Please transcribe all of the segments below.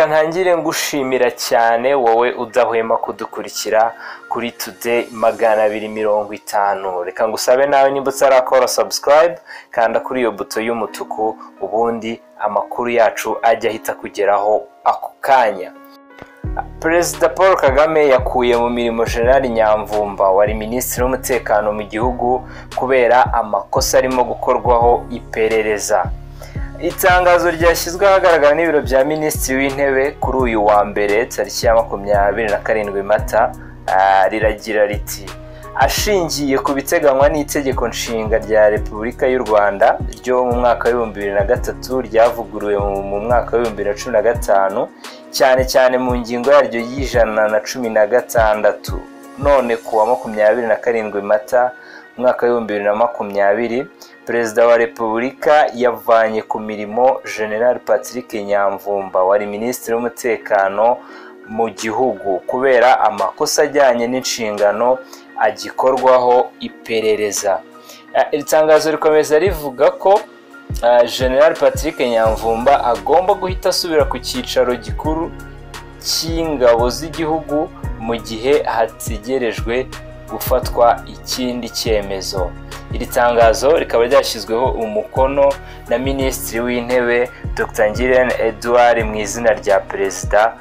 Ntangire ngushimira cyane wowe udahwema kudukurikira kuri Today 250. Reka ngusabe nawe nimba utarakora subscribe kanda kuri iyo buto y'umutuku ubundi amakuru yacu ajya ahita kugeraho ako kanya. Perezida Paul Kagame yakuye mu mirimo General Nyamvumba wari minisitiri w'umutekano mu gihugu kubera amakosa arimo gukorwaho iperereza. Itangazo ryashyizwe ahagaragara n'ibiro bya minisitiri w'intebe kuri uyu wa mbere tariki ya 27 Mata riragira riti ashingiye ku biteganywa n'itegeko nshinga rya Repubulika y'u Rwanda ryo mu mwaka wa 2003 ryavuguruwe mu mwaka wa 2015 cyane mu ngingo yaryo y'116 none kuwa 27 Mata mwaka wa 2020 Perezida wa Repubulika yavanye ku mirimo General Patrick Nyamvumba wari minisitiri w'umutekano mu gihugu kubera amakosa ajyanye n'inshingano agikorwaho iperereza. Iri tangazo rikomeza rivuga ko General Patrick Nyamvumba agomba guhita asubira ku cyicaro gikuru cy'ingabo z'igihugu mu gihe hategerejwe gufatwa ikindi cyemezo. Iri tangazo rikaba ryashyizweho umukono na Minisitiri w'Intebe Dr. Ngirente Edouard mu izina rya Perezida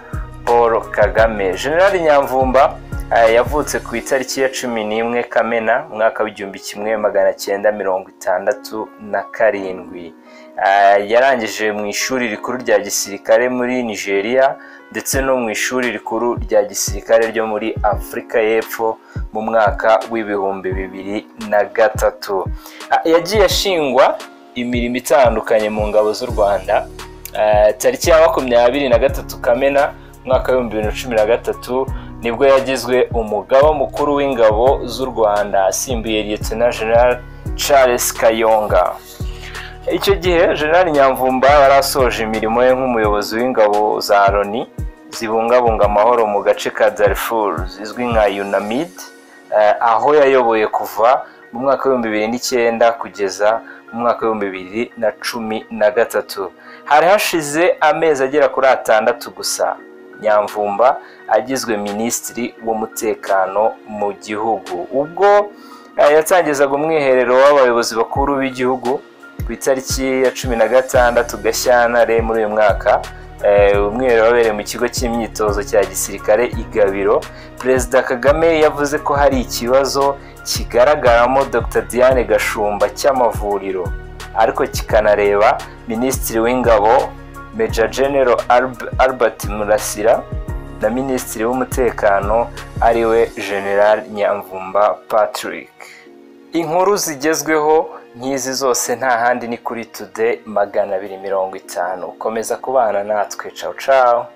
Paul Kagame. General Nyamvumba yavutse ku itariki ya 11 Kamena mwaka wa 1967. Yarangije mu ishuri rikuru rya gisirikare muri Nigeria ndetse no mu ishuri rikuru rya gisirikare ryo muri Afrika y'Epfo mu mwaka w'2003. Yagiye ashingwa imirimo itandukanye mu ngabo z'u Rwanda. Tariki ya 23 Kamena mwaka wa 2013 nibwo yagizwe umugaba mukuru w'ingabo z'u Rwanda asimbuye Lieutenant General Charles Kayonga. Icyo gihe General Nyamvumba yarasoje imirimo ye nk'umuyobozi w'ingabo za Loni zibungabunga amahoro mu gace ka Darfur zizwi nka UNAMID, aho yayoboye kuva mu mwaka wa 2009 kugeza mu mwaka wa 2013. Hari hashize amezi agera kuri 6 gusa Nyamvumba agizwe minisitiri w'umutekano mu gihugu. Ubwo yatangizaga umwiherero w'abayobozi bakuru b'igihugu ku itariki ya 16 Gashyantare muri uyu mwaka. Umwiherero wabereye mu kigo cy'imyitozo cya gisirikare Igabiro. Perezida Kagame yavuze ko hari ikibazo kigaragaramo Dr. Diane Gashumba cy'amavuriro ariko kikanareba minisitiri w'ingabo Major General Albert Murasira na minisitiri w'umutekano ariwe General Nyamvumba Patrick. Inkuru zigezweho nk'izi zose nta handi ni kuri Today 250. Komeza kubana natwe. Ciao ciao.